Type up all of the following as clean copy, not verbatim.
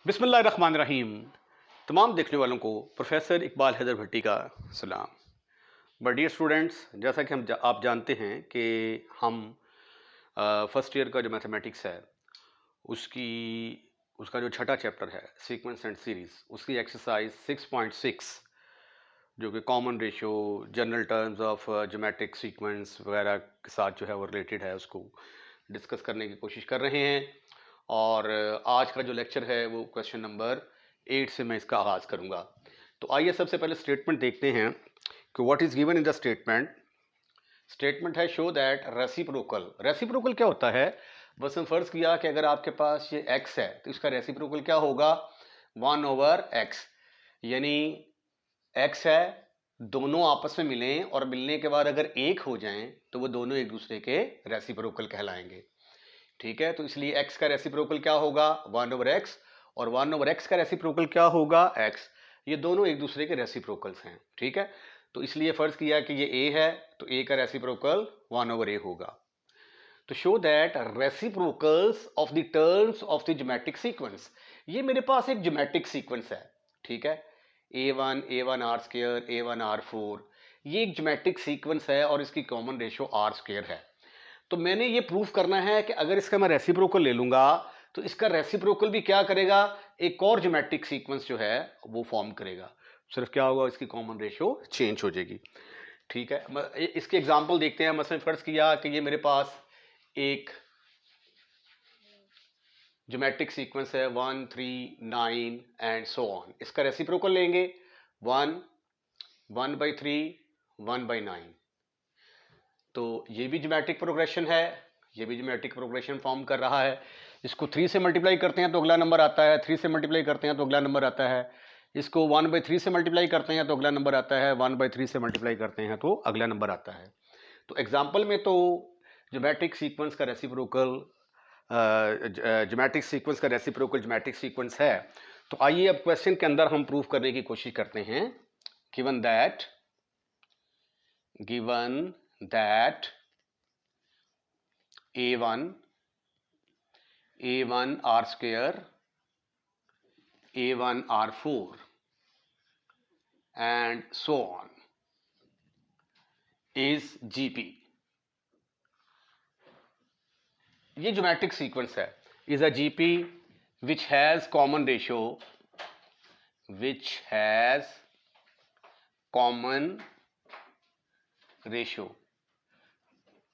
बिस्मिल्लाहिर्रहमानिर्रहीम। तमाम देखने वालों को प्रोफेसर इकबाल हैदर भट्टी का सलाम। बट डियर स्टूडेंट्स, जैसा कि आप जानते हैं कि हम फर्स्ट ईयर का जो मैथमेटिक्स है उसकी उसका जो छठा चैप्टर है सीक्वेंस एंड सीरीज, उसकी एक्सरसाइज 6.6 जो कि common ratio, general terms of geometric sequence वगैरह के साथ जो है वो रिलेटेड है, उसको डिस्कस करने की कोशिश कर रहे हैं। और आज का जो लेक्चर है वो क्वेश्चन नंबर 8 से मैं इसका आगाज़ करूंगा। तो आइए सबसे पहले स्टेटमेंट देखते हैं कि what is given in the statement. Statement है शो दैट रेसिप्रोकल। रेसिप्रोकल क्या होता है? बस हम फर्ज किया कि अगर आपके पास ये x है तो इसका रेसिप्रोकल क्या होगा? 1/x। यानी x है, दोनों आपस में मिलें और मिलने के बाद अगर एक हो जाएं तो वो दोनों एक दूसरे के रेसिप्रोकल कहलाएंगे। ठीक है, तो इसलिए x का रेसिप्रोकल क्या होगा? 1/x। और 1/x का रेसिप्रोकल क्या होगा? x। ये दोनों एक दूसरे के रेसिप्रोकल्स हैं। ठीक है, तो इसलिए फर्ज किया कि ये a है तो a का रेसिप्रोकल 1/a होगा। तो show that reciprocals of the terms of the geometric sequence. ये मेरे पास एक ज्योमेट्रिक सीक्वेंस है। ठीक है, a1 a1r2 ये एक ज्योमेट्रिक सीक्वेंस है और इसकी कॉमन रेशियो r² है। तो मैंने ये प्रूफ करना है कि अगर इसका मैं रेसिप्रोकल ले लूंगा तो इसका रेसिप्रोकल भी क्या करेगा? एक और ज्योमेट्रिक सीक्वेंस जो है वो फॉर्म करेगा। सिर्फ क्या होगा? इसकी कॉमन रेशियो चेंज हो जाएगी। ठीक है, इसके एग्जांपल देखते हैं। मसलन फर्ज किया कि ये मेरे पास एक ज्योमेट्रिक सीक्वेंस है 1 3 9 एंड सो ऑन। इसका रेसिप्रोकल लेंगे 1 1/3 1/9। तो ये भी ज्योमेट्रिक प्रोग्रेशन है, ये भी ज्योमेट्रिक प्रोग्रेशन फॉर्म कर रहा है। इसको 3 से मल्टीप्लाई करते हैं तो अगला नंबर आता है, 3 से मल्टीप्लाई करते हैं तो अगला नंबर आता है। इसको 1/3 से मल्टीप्लाई करते हैं तो अगला नंबर आता है, 1/3 से मल्टीप्लाई करते हैं तो अगला नंबर आता है। तो एग्जाम्पल में तो ज्योमेट्रिक सीक्वेंस का रेसिप्रोकल ज्योमेट्रिक सीक्वेंस का रेसिप्रोकल ज्योमेट्रिक सीक्वेंस है। तो आइए अब क्वेश्चन के अंदर हम प्रूव करने की कोशिश करते हैं। Given that a1 a1r² a1r4 and so on is GP। ये ज्योमेट्रिक सीक्वेंस है, is a GP which has common ratio, which has common ratio।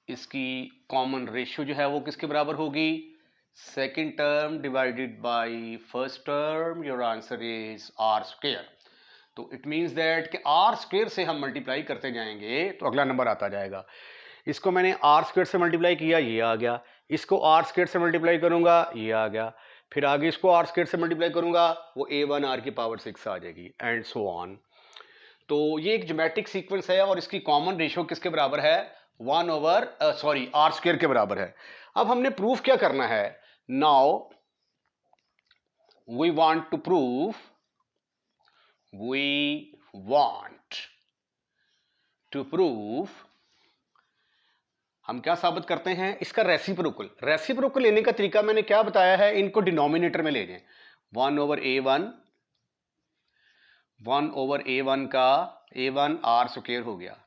इसकी कॉमन रेशियो जो है वो किसके बराबर होगी? Second term divided by first term. Your answer is r²। तो इट मीन्स दैट कि r² से हम मल्टीप्लाई करते जाएंगे तो अगला नंबर आता जाएगा। इसको मैंने r² से मल्टीप्लाई किया, ये आ गया। इसको r² से मल्टीप्लाई करूंगा, ये आ गया। फिर आगे इसको r² से मल्टीप्लाई करूंगा, वो a1r⁶ आ जाएगी एंड सो ऑन। तो ये एक ज्योमेट्रिक सीक्वेंस है और इसकी कॉमन रेशियो किसके बराबर है? 1/r² के बराबर है। अब हमने प्रूफ क्या करना है? Now we want to prove, we want to prove, हम क्या साबित करते हैं? इसका रेसिप्रोकल। रेसिप्रोकल लेने का तरीका मैंने क्या बताया है? इनको डिनोमिनेटर में ले जाएं। 1/a1, 1/a1 का a1r² हो गया,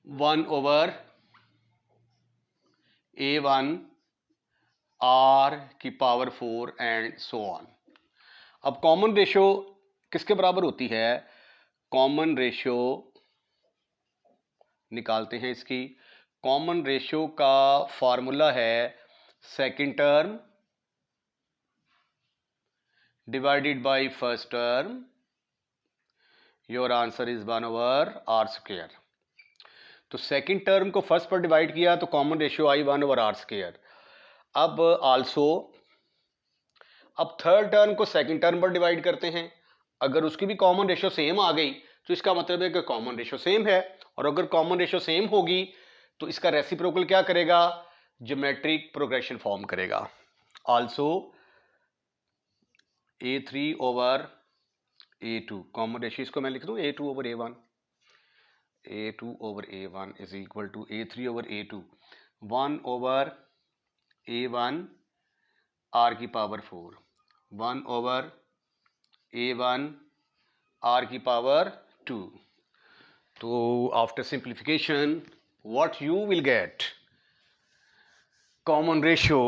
1/a1 r⁴ and so on. अब कॉमन रेशियो किसके बराबर होती है? कॉमन रेशियो निकालते हैं इसकी। कॉमन रेशियो का फॉर्मूला है second term divided by first term. Your answer is 1/r²। तो सेकेंड टर्म को फर्स्ट पर डिवाइड किया तो कॉमन रेशियो आई 1/r²। अब आल्सो अब थर्ड टर्म को सेकंड टर्म पर डिवाइड करते हैं। अगर उसकी भी कॉमन रेशियो सेम आ गई तो इसका मतलब है कि कॉमन रेशियो सेम है। और अगर कॉमन रेशियो सेम होगी तो इसका रेसिप्रोकल क्या करेगा? ज्योमेट्रिक प्रोग्रेशन फॉर्म करेगा। आल्सो a3/a2 कॉमन रेशियो, इसको मैं लिख दूं a2/a1, a2/a1 is equal to a3/a2, 1/a1 R की पावर 4, 1/A1 आर की पावर 2. तो after simplification what you will get, common ratio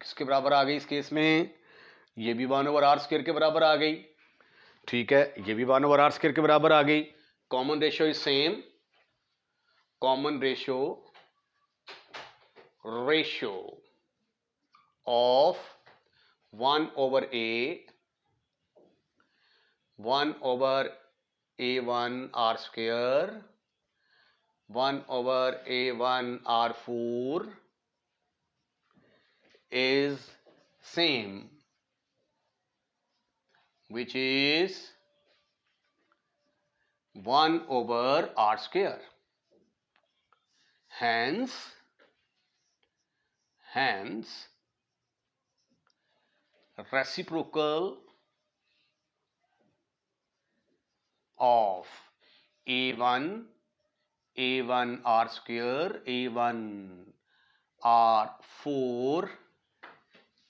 किसके बराबर आ गई इस केस में? ये भी 1/r² के बराबर आ गई. ठीक है, ये भी 1/r² के बराबर आ गई. Common ratio is same. Common ratio of 1/A 1/A1r², 1/A1r4 is same, which is 1/r². Hence reciprocal of A1r², A1r4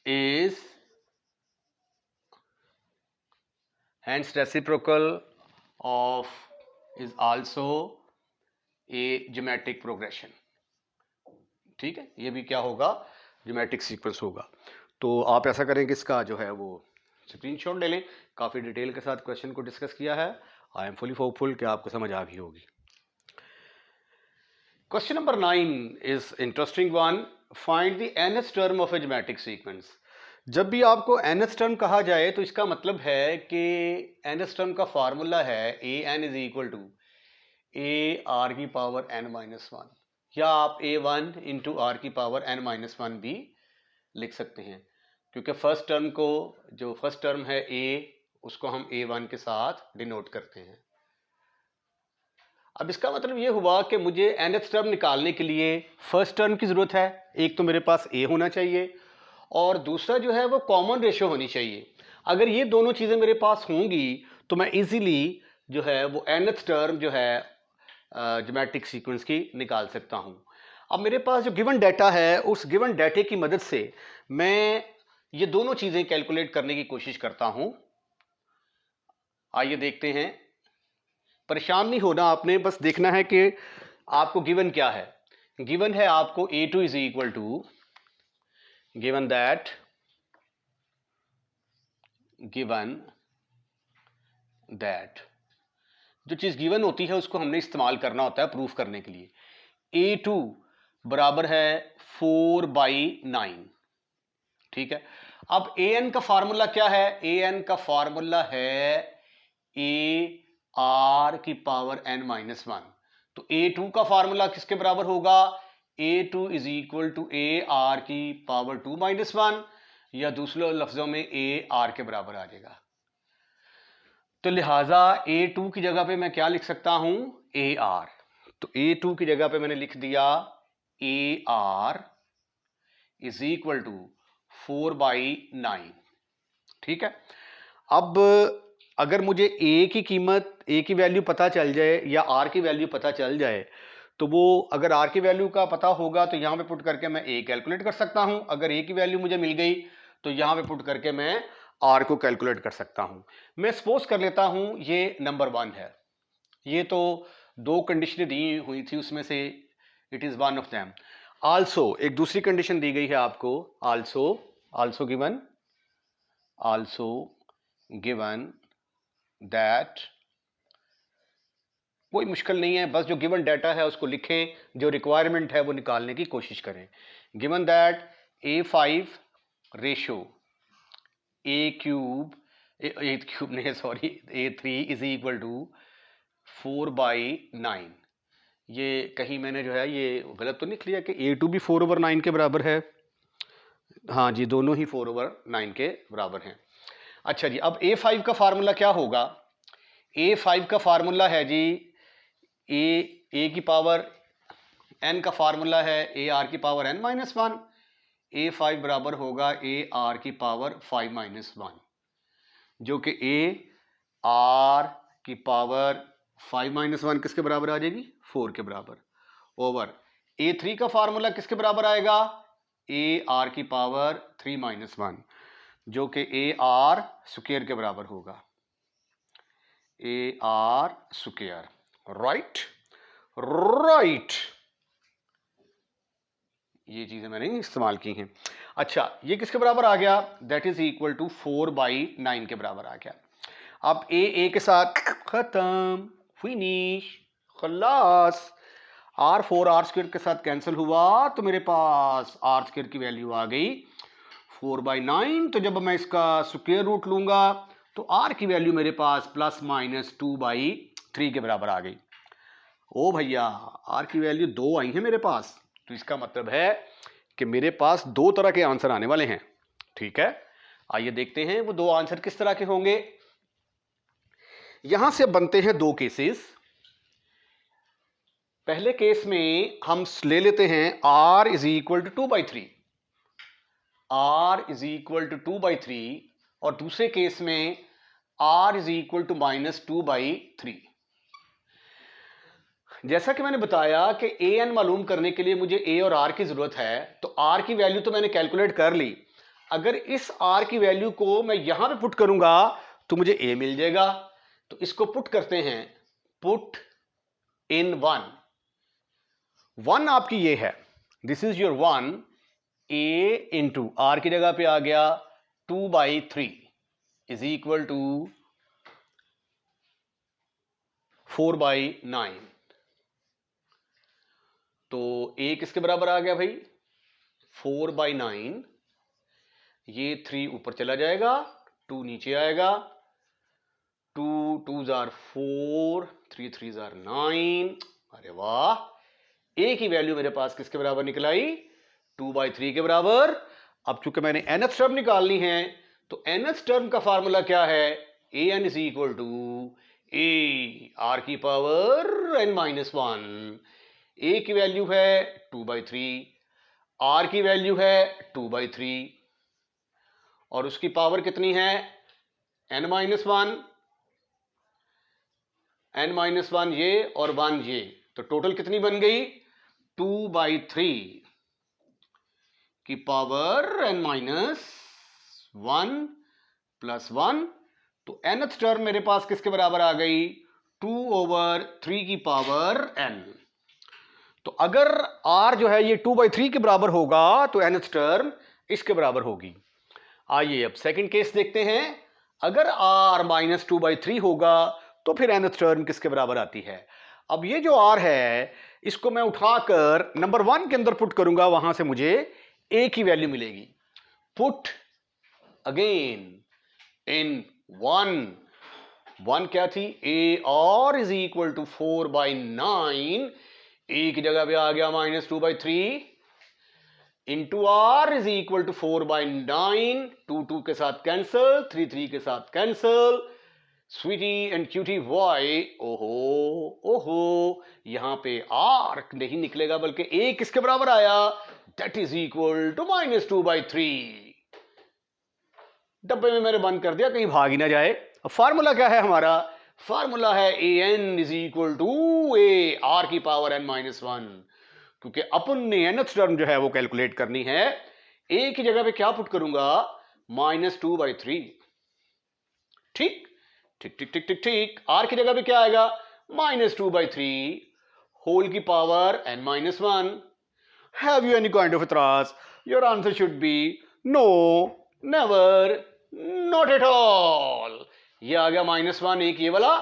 is, hence reciprocal of is also a geometric progression. ठीक है, ये भी क्या होगा? ज्योमेट्रिक सीक्वेंस होगा. तो आप ऐसा करें कि इसका जो है वो स्क्रीनशॉट ले लें. काफ़ी डिटेल के साथ क्वेश्चन को डिस्कस किया है. आई एम फुली होपफुल कि आपको समझ आ गई होगी. Question number 9 is interesting one. Find the nth term of A geometric sequence. जब भी आपको nth टर्म कहा जाए तो इसका मतलब है कि nth टर्म का फार्मूला है an is equal to ar की पावर n-1, या आप a1 इंटू आर की पावर n-1 भी लिख सकते हैं, क्योंकि फर्स्ट टर्म को, जो फर्स्ट टर्म है a, उसको हम a1 के साथ डिनोट करते हैं. अब इसका मतलब ये हुआ कि मुझे nth टर्म निकालने के लिए फर्स्ट टर्म की ज़रूरत है. एक तो मेरे पास a होना चाहिए और दूसरा जो है वो कॉमन रेशो होनी चाहिए. अगर ये दोनों चीज़ें मेरे पास होंगी तो मैं इजीली जो है वो nth टर्म जो है ज्योमेट्रिक सीक्वेंस की निकाल सकता हूँ. अब मेरे पास जो गिवन डाटा है, उस गिवन डाटे की मदद से मैं ये दोनों चीज़ें कैलकुलेट करने की कोशिश करता हूँ. आइए देखते हैं. परेशान नहीं होना आपने, बस देखना है कि आपको गिवन क्या है. गिवन है आपको a2 is equal to, given that जो चीज़ गिवन होती है उसको हमने इस्तेमाल करना होता है प्रूफ करने के लिए. a2 बराबर है 4/9. ठीक है. अब an का फार्मूला क्या है? an का फार्मूला है ar की पावर n-1. तो a2 का फार्मूला किसके बराबर होगा? a2 is equal to ar की पावर 2-1, या दूसरे लफ्जों में ar के बराबर आ जाएगा. तो लिहाजा a2 की जगह पे मैं क्या लिख सकता हूं? ar. तो a2 की जगह पे मैंने लिख दिया ar इज इक्वल टू 4/9. ठीक है. अब अगर मुझे a की कीमत, a की वैल्यू पता चल जाए या r की वैल्यू पता चल जाए, तो वो अगर r की वैल्यू का पता होगा तो यहां पे पुट करके मैं a कैलकुलेट कर सकता हूं. अगर a की वैल्यू मुझे मिल गई तो यहां पे पुट करके मैं r को कैलकुलेट कर सकता हूं. मैं सपोज कर लेता हूं ये नंबर 1 है. ये तो दो कंडीशनें दी हुई थी, उसमें से it is one of them. Also एक दूसरी कंडीशन दी गई है आपको. आल्सो गिवन दैट, कोई मुश्किल नहीं है, बस जो गिवन डाटा है उसको लिखें, जो रिक्वायरमेंट है वो निकालने की कोशिश करें. Given that a5 ratio a3 नहीं sorry a3 is equal to 4/9. ये कहीं मैंने जो है ये गलत तो नहीं लिया कि a2 भी 4/9 के बराबर है? हाँ जी, दोनों ही 4/9 के बराबर हैं. अच्छा जी, अब a5 का फार्मूला क्या होगा? a5 का फार्मूला है जी a की पावर n का फार्मूला है ar की पावर n-1. a5 बराबर होगा ar की पावर 5-1, जो कि ar की पावर 5-1 किसके बराबर आ जाएगी? 4 के बराबर, ओवर A3 का फार्मूला किसके बराबर आएगा? ए आर की पावर 3 माइनस 1, जो कि ए आर स्क्वायर के बराबर होगा, A R square. Right right, ये चीजें मैंने इस्तेमाल की हैं। अच्छा, ये किसके बराबर आ गया? दैट इज इक्वल टू 4/9 के बराबर आ गया। अब ए के साथ खत्म, फिनिश, खलास। R4 आर स्क्वायर के साथ कैंसिल हुआ तो मेरे पास आर स्क्वायर की वैल्यू आ गई 4/9। तो जब मैं इसका स्क्वायर रूट लूंगा तो आर की वैल्यू मेरे पास प्लस माइनस 2/3 के बराबर आ गई। ओ भैया, आर की वैल्यू 2 आई है मेरे पास, तो इसका मतलब है कि मेरे पास दो तरह के आंसर आने वाले हैं। ठीक है, आइए देखते हैं वो दो आंसर किस तरह के होंगे। यहां से बनते हैं दो केसेस। पहले केस में हम ले लेते हैं r is equal to 2/3, r is equal to 2/3, और दूसरे केस में r is equal to minus 2/3। जैसा कि मैंने बताया कि ए एन मालूम करने के लिए मुझे ए और आर की जरूरत है, तो आर की वैल्यू तो मैंने कैलकुलेट कर ली। अगर इस आर की वैल्यू को मैं यहां पे पुट करूंगा तो मुझे ए मिल जाएगा। तो इसको पुट करते हैं, पुट इन 1 आपकी ये है, this is your 1, a into r की जगह पे आ गया 2/3 इज इक्वल टू 4/9। तो ए किसके बराबर आ गया भाई? 4/9। ये 3 ऊपर चला जाएगा, 2 नीचे आएगा, 2 2s are 4, 3 3s are 9। अरे वाह, ए की वैल्यू मेरे पास किसके बराबर निकल आई? 2/3 के बराबर। अब चूंकि मैंने nth टर्म निकालनी है, तो nth टर्म का फार्मूला क्या है? A n is equal to a r की पावर n-1। ए की वैल्यू है 2/3, आर की वैल्यू है 2/3, और उसकी पावर कितनी है? n-1, n-1 ये और 1 ये, तो टोटल कितनी बन गई? 2/3 की पावर n-1 प्लस 1। तो nth टर्म मेरे पास किसके बराबर आ गई? 2/3 की पावर n। तो अगर r जो है ये 2/3 के बराबर होगा तो nth टर्म इसके बराबर होगी। आइए अब सेकंड केस देखते हैं। अगर r माइनस 2/3 होगा तो फिर nth टर्म किसके बराबर आती है? अब ये जो r है इसको मैं उठाकर नंबर 1 के अंदर पुट करूंगा, वहां से मुझे a की वैल्यू मिलेगी। पुट अगेन इन 1 क्या थी? A r is equal to 4/9। A की जगह पे आ गया minus 2/3 into r is equal to 4/9। 2 2 के साथ कैंसल, 3 3 के साथ cancel, sweetie and cutie y. ओहो ओहो, यहां पे आर नहीं निकलेगा बल्कि ए किसके बराबर आया? That is equal to minus 2/3। डब्बे में मैंने बंद कर दिया, कहीं भाग ही ना जाए। अब फार्मूला क्या है हमारा? फार्मूला है a n is equal to a r की पावर n-1, क्योंकि अपन ने nth टर्म जो है वो कैलकुलेट करनी है। ए की जगह पे क्या पुट करूंगा? माइनस 2/3। ठीक ठीक ठीक ठीक ठीक ठीक। आर की जगह पे क्या आएगा? माइनस 2/3 होल की power n-1। Have you any kind of एतराज? Your answer should be no, never, not at all. ये आ गया -1, एक ये वाला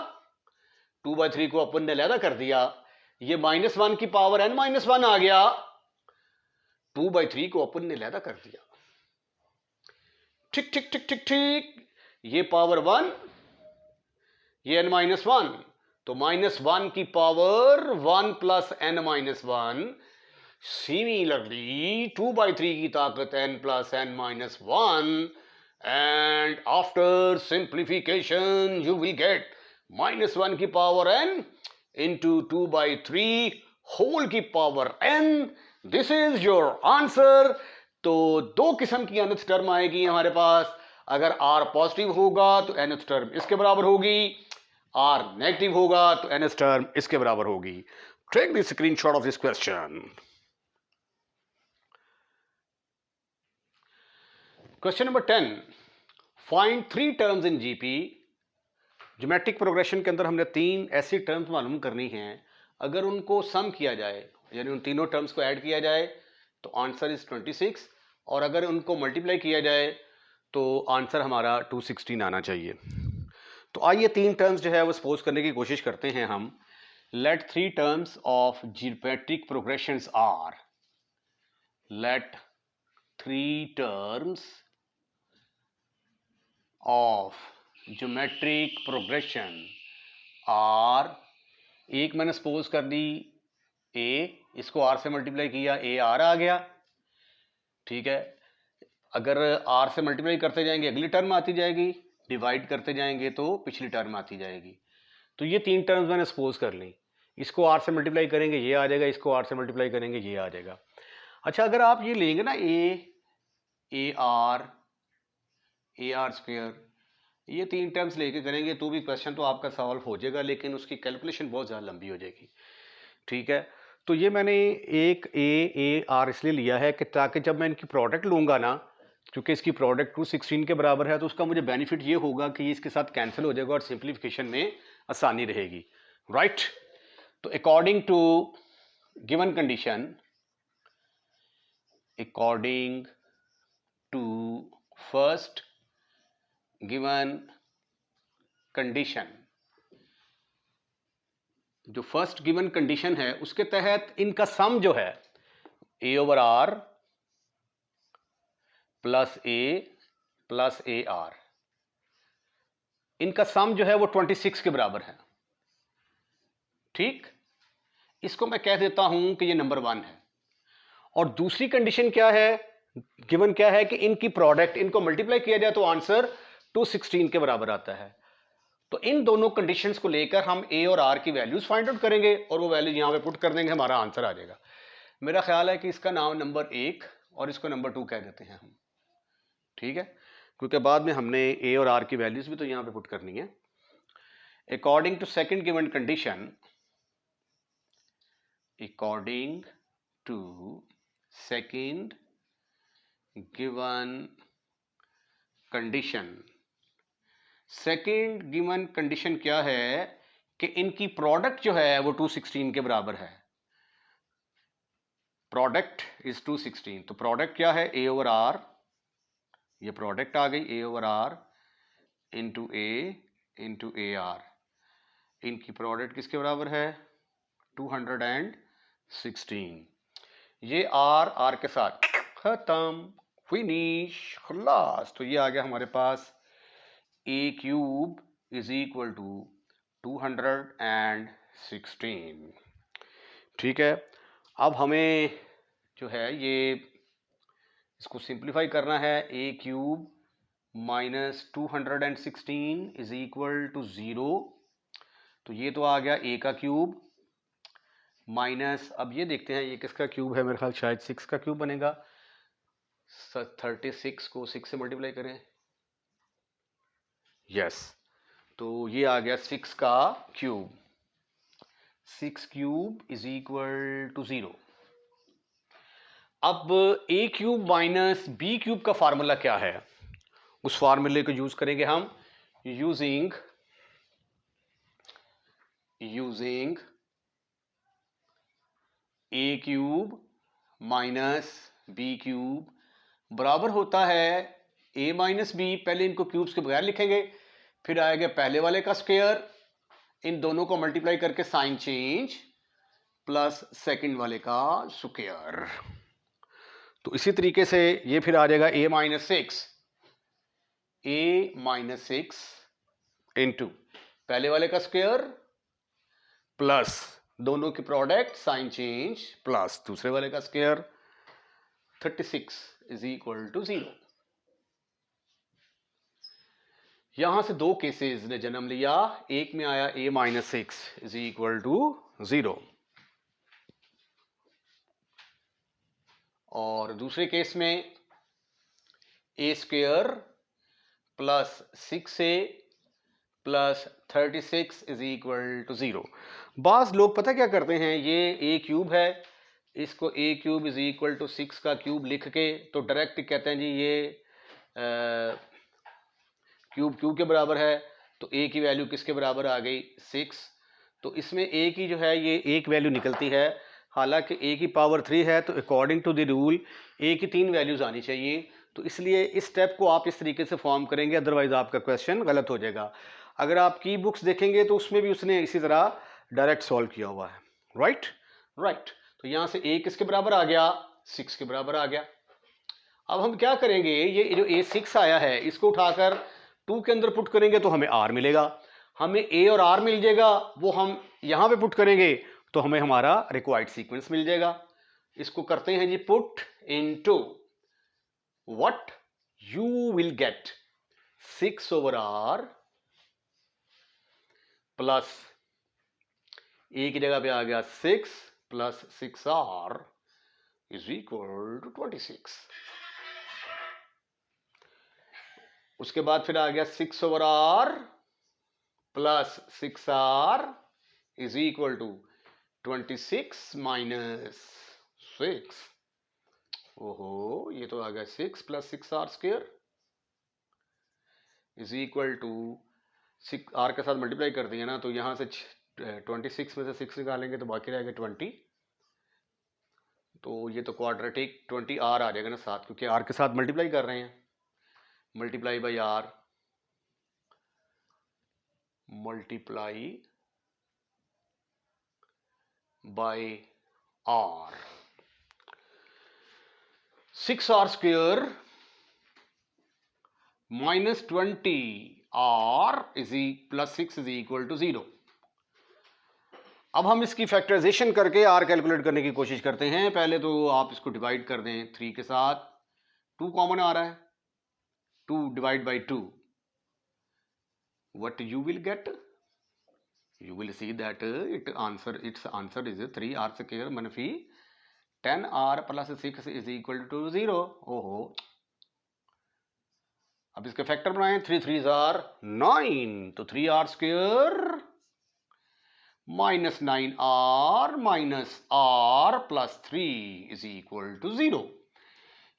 2/3 को अपन ने अलहदा कर दिया। ये -1 की पावर n-1 आ गया, 2/3 को अपन ने अलहदा कर दिया। ठीक ठीक ठीक ठीक ठीक। ये पावर 1, ये n-1, तो -1 की पावर 1 प्लस n-1। सिमिलरली 2/3 की ताकत n plus n-1, and after simplification you will get -1 की पावर n into 2/3 whole की power n। This is your answer. तो दो किस्म की nth टर्म आएगी हमारे पास। अगर r पॉजिटिव होगा तो nth टर्म इसके बराबर होगी, r नेगेटिव होगा तो nth टर्म इसके बराबर होगी। Take the screenshot of this question. Question number 10, find 3 terms in GP. Geometric progression के अंदर हमने 3 ऐसी टर्म्स मालूम करनी हैं, अगर उनको सम किया जाए यानी उन तीनों टर्म्स को ऐड किया जाए तो आंसर इज 26, और अगर उनको मल्टीप्लाई किया जाए तो आंसर हमारा 216 आना चाहिए। तो आइए 3 टर्म्स जो है वो सपोज करने की कोशिश करते हैं हम। Let 3 terms of geometric progressions are, let 3 terms of geometric progression are, एक मैंने सपोज कर दी ए, इसको आर से मल्टीप्लाई किया, ए आर आ गया, ठीक है। अगर आर से मल्टीप्लाई करते जाएंगे अगली टर्म आती जाएगी, डिवाइड करते जाएंगे तो पिछली टर्म आती जाएगी। तो ये 3 टर्म्स मैंने सपोज कर ली, इसको आर से मल्टीप्लाई करेंगे ये आ जाएगा, इसको आर से मल्टीप्लाई करेंगे ये आ जाएगा। अच्छा, अगर आप ये लेंगे ना ए आर स्क्वायर, ये 3 टर्म्स लेके करेंगे तो भी क्वेश्चन तो आपका सॉल्व हो जाएगा, लेकिन उसकी कैलकुलेशन बहुत ज़्यादा लंबी हो जाएगी, ठीक है। तो ये मैंने एक ए आर इसलिए लिया है कि ताकि जब मैं इनकी प्रोडक्ट लूँगा ना, क्योंकि इसकी प्रोडक्ट 216 के बराबर है, तो उसका मुझे बेनिफिट ये होगा कि ये इसके साथ कैंसिल हो जाएगा और सिंप्लीफिकेशन में आसानी रहेगी, राइट। तो according to given condition, according to first given condition, जो फर्स्ट गिवन कंडीशन है उसके तहत इनका सम जो है a over r plus a r, इनका सम जो है वो 26 के बराबर है, ठीक। इसको मैं कह देता हूं कि ये नंबर 1 है। और दूसरी कंडीशन क्या है, गिवन क्या है कि इनकी प्रोडक्ट, इनको मल्टीप्लाई किया जाए तो आंसर 216 के बराबर आता है। तो इन दोनों कंडीशंस को लेकर हम ए और आर की वैल्यूज फाइंड आउट करेंगे और वो वैल्यूज यहां पे पुट कर देंगे, हमारा आंसर आ जाएगा। मेरा ख्याल है कि इसका नाम नंबर 1 और इसको नंबर 2 कह देते हैं हम, ठीक है, क्योंकि बाद में हमने ए और आर की वैल्यूज भी तो यहां पे पुट करनी है। According to second given condition, according to second given condition, second given condition क्या है कि इनकी प्रोडक्ट जो है वो 216 के बराबर है, प्रोडक्ट इज 216। तो प्रोडक्ट क्या है, ए ओवर आर, ये प्रोडक्ट आ गई a over r into a r, इनकी प्रोडक्ट किसके बराबर है 216। ये आर के साथ खत्म, फिनिश, खलास। तो ये आ गया हमारे पास ए क्यूब इज इक्वल टू 216, ठीक है। अब हमें जो है ये इसको सिंप्लीफाई करना है, a cube minus 216 is equal to 0। तो ये तो आ गया ए का क्यूब माइनस, अब ये देखते हैं ये किसका क्यूब है, मेरे ख्याल शायद 6 का क्यूब बनेगा। 36 को 6 से मल्टीप्लाई करें, यस, तो ये आ गया 6 का cube, 6 cube is equal to 0। अब a cube minus b cube का फार्मूला क्या है, उस फार्मूले को यूज करेंगे हम, using a cube minus b cube बराबर होता है ए माइनस बी। पहले इनको क्यूब्स के बगैर लिखेंगे, फिर आएगा पहले वाले का स्क्वायर, इन दोनों को मल्टीप्लाई करके साइन चेंज, प्लस सेकंड वाले का स्क्वायर। तो इसी तरीके से ये फिर आ जाएगा ए माइनस सिक्स इंटू पहले वाले का स्क्वायर प्लस दोनों की प्रोडक्ट साइन चेंज प्लस दूसरे वाले का स्क्वायर, 36 इज इक्वल टू 0। यहां से दो केसेस ने जन्म लिया, एक में आया a minus 6 is equal to 0, और दूसरे केस में a square plus 6a plus 36 is equal to 0। बास लोग पता क्या करते हैं, ये a क्यूब है, इसको a cube is equal to 6 का क्यूब लिख के तो डायरेक्ट कहते हैं जी ये क्यूब क्यूब के बराबर है, तो ए की वैल्यू किसके बराबर आ गई 6। तो इसमें ए की जो है ये एक वैल्यू निकलती है, हालांकि ए की पावर 3 है, तो अकॉर्डिंग टू द रूल ए की 3 वैल्यूज आनी चाहिए। तो इसलिए इस स्टेप को आप इस तरीके से फॉर्म करेंगे, अदरवाइज आपका क्वेश्चन गलत हो जाएगा। अगर आप की बुक्स देखेंगे तो उसमें भी उसने इसी तरह डायरेक्ट सॉल्व किया हुआ है। Right right. तो यहां से ए किसके बराबर आ गया 6 के बराबर आ गया। अब हम क्या करेंगे, ये जो A6 आया है इसको उठाकर 2 के अंदर पुट करेंगे तो हमें R मिलेगा। हमें A और R मिल जाएगा, वो हम यहां पे पुट करेंगे तो हमें हमारा रिक्वायर्ड सीक्वेंस मिल जाएगा। इसको करते हैं जी put into what you will get 6/R plus A की जगह पे आ गया 6 plus 6R is equal to 26। उसके बाद फिर आ गया 6/R plus 6R is equal to 26 minus 6। ओहो, ये तो आ गया 6 plus 6R square is equal to 6R के साथ मल्टीप्लाई कर दिया ना, तो यहां से 26 में से 6 निकालेंगे तो बाकी रहेगा 20। तो ये तो क्वाड्रेटिक 20R आ जाएगा ना साथ, क्योंकि R के साथ मल्टीप्लाई कर रहे हैं। Multiply by R multiply by R 6R square minus 20R plus 6 is equal to 0। अब हम इसकी फैक्टराइजेशन करके R कैलकुलेट करने की कोशिश करते हैं। पहले तो आप इसको डिवाइड कर दें 3 के साथ, 2 कॉमन आ रहा है, 2 divide by 2, what you will get, you will see that its answer is 3R square मनफी 10R plus 6 is equal to 0। ओहो, अब इसके फैक्टर बनाएं, 3 3s are 9, तो 3R square minus 9R minus R plus 3 is equal to 0।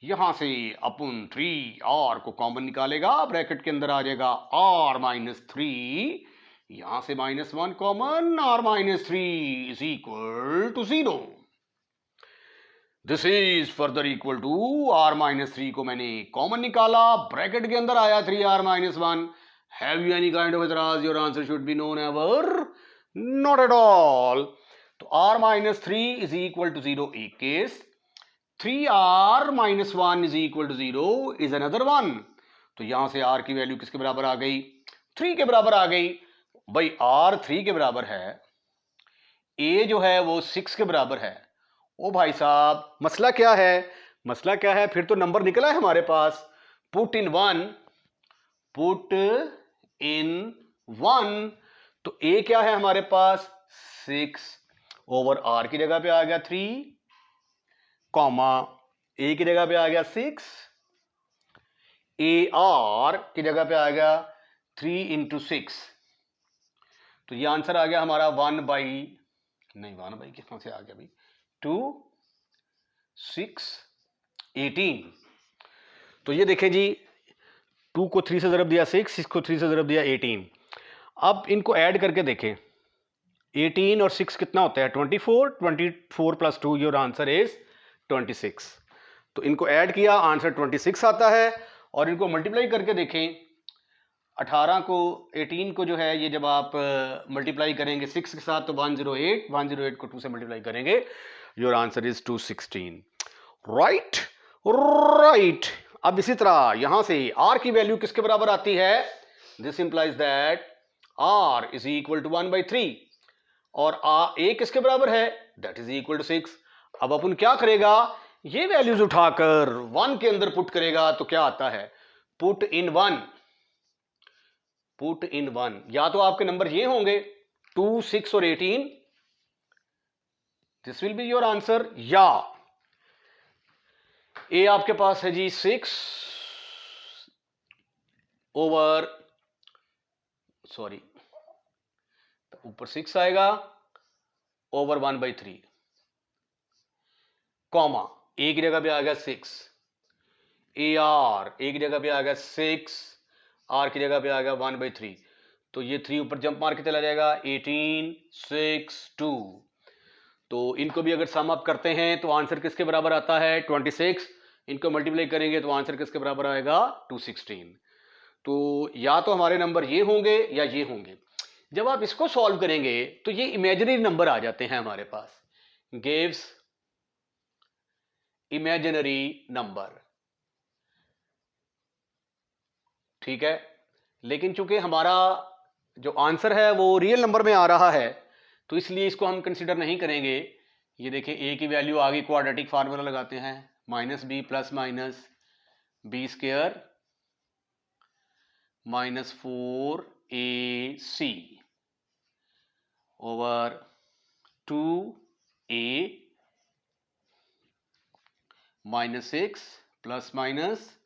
यहां से अपन 3R को common निकालेगा, ब्रैकेट के अंदर आ जाएगा R माइनस 3, यहां से -1 common, R minus 3 is equal to 0। This is further equal to R minus 3 को मैंने कॉमन निकाला, ब्रैकेट के अंदर आया 3R minus 1। Have you any kind of एतराज? Your answer should be none ever not at all. तो R minus 3 is equal to 0 एक case, 3R minus 1 is equal to 0 is another one. तो यहां से R की value किसके बराबर आ गई 3 के बराबर आ गई। भाई R 3 के बराबर है, A जो है वो 6 के बराबर है। ओ भाई साहब, मसला क्या है, मसला क्या है, फिर तो नंबर निकला है हमारे पास। पुट इन 1, पुट इन 1, तो A क्या है हमारे पास 6 ओवर R की जगह पे आ गया 3, कॉमा A की जगह पे आ गया 6, AR की जगह पे आ गया 3 इंटू 6। तो ये आंसर आ गया हमारा 1 बाई कितना से आ गया भाई 2 6 18। तो ये देखें जी, 2 को 3 से ज़रब दिया 6 को 3 से ज़रब दिया 18। अब इनको ऐड करके देखें, 18 और 6 कितना होता है 24, 24 प्लस 2 योर आंसर इज 26। तो इनको ऐड किया, आंसर 26 आता है। और इनको मल्टीप्लाई करके देखें, 18 को 18 को जो है ये जब आप मल्टीप्लाई करेंगे 6 के साथ तो 108, 108 को 2 से मल्टीप्लाई करेंगे, your answer is 216। Right right. अब इसी तरह यहां से R की वैल्यू किसके बराबर आती है, this implies that R is equal to 1/3 और A किसके बराबर है, दैट इज इक्वल टू 6। अब अपन क्या करेगा, ये वैल्यूज उठाकर 1 के अंदर पुट करेगा तो क्या आता है, पुट इन 1, पुट इन 1। या तो आपके नंबर ये होंगे 2 6 और 18, this will be your answer, या A आपके पास है जी 6 ओवर सॉरी ऊपर 6 आएगा ओवर 1/3, कॉमा A की जगह पे आ गया 6, ए आर ए की जगह पे आ गया 6, आर की जगह पे आ गया 1/3, तो ये 3 ऊपर जंप मार के चला जाएगा 18, 6, 2। तो इनको भी अगर सम अप करते हैं तो आंसर किसके बराबर आता है 26। इनको मल्टीप्लाई करेंगे तो आंसर किसके बराबर आएगा 216। तो या तो हमारे नंबर ये होंगे या ये होंगे। जब आप इसको सॉल्व करेंगे तो ये इमेजिनरी नंबर आ जाते हैं हमारे पास, गिव्स इमेजिनरी नंबर, ठीक है। लेकिन चूंकि हमारा जो आंसर है वो रियल नंबर में आ रहा है तो इसलिए इसको हम कंसिडर नहीं करेंगे। ये देखिए ए की वैल्यू आ गई, क्वाड्रेटिक फार्मूला लगाते हैं, -b plus minus b square -4ac over 2a -6 plus minus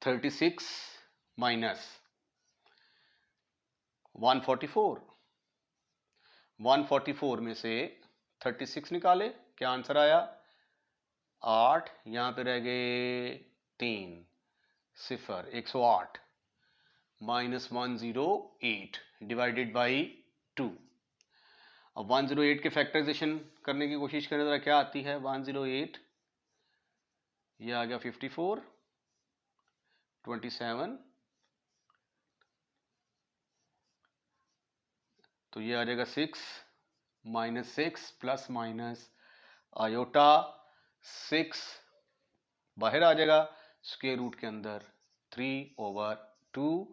36 minus 144, 144 में से 36 निकाले, क्या आंसर आया 8, यहां पे रह गए 3 0, 108 -108 डिवाइडेड बाई 2। अब 108 के फैक्टराइजेशन करने की कोशिश करें जरा, क्या आती है 108, ये आ गया 54, 27, तो ये आ जाएगा 6 -6 प्लस माइनस आयोटा 6 बाहर आ जाएगा, स्क्वायर रूट के अंदर 3/2।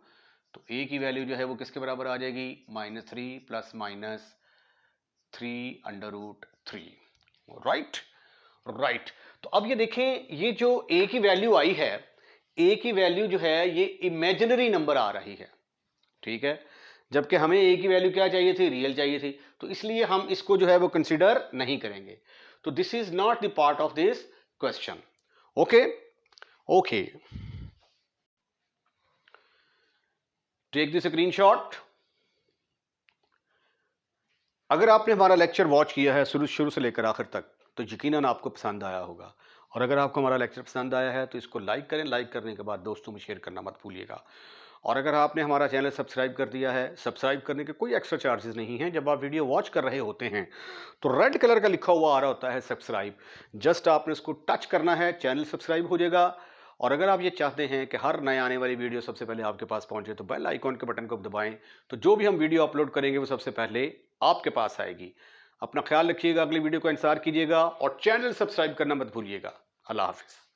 तो ए की वैल्यू जो है वो किसके बराबर आ जाएगी -3 प्लस माइनस 3/√3, राइट राइट। तो अब ये देखें, ये जो ए की वैल्यू आई है, ए की वैल्यू जो है ये इमेजिनरी नंबर आ रही है, ठीक है, जबकि हमें ए की वैल्यू क्या चाहिए थी, रियल चाहिए थी, तो इसलिए हम इसको जो है वो कंसीडर नहीं करेंगे। तो this is not the part of this question. Okay okay, take this screenshot. अगर आपने हमारा लेक्चर वॉच किया है शुरू से लेकर आखिर तक तो यकीनन आपको पसंद आया होगा, और अगर आपको हमारा लेक्चर पसंद आया है तो इसको लाइक करें, लाइक करने के बाद दोस्तों में शेयर करना मत भूलिएगा। और अगर आपने हमारा चैनल सब्सक्राइब कर दिया है, सब्सक्राइब करने के कोई एक्स्ट्रा चार्जेस नहीं हैं। जब आप वीडियो वॉच कर रहे होते हैं तो रेड कलर का लिखा हुआ आ रहा होता है सब्सक्राइब, जस्ट आपने उसको टच करना है, चैनल सब्सक्राइब हो जाएगा। और अगर आप ये चाहते हैं कि हर नए आने वाली वीडियो सबसे पहले आपके पास पहुंचे तो बेल आइकॉन के बटन को दबाएं, तो जो भी हम वीडियो अपलोड करेंगे वो सबसे पहले आपके पास आएगी। अपना ख्याल रखिएगा, अगली वीडियो का इंतजार कीजिएगा और चैनल सब्सक्राइब करना मत भूलिएगा। अल्लाह हाफिज।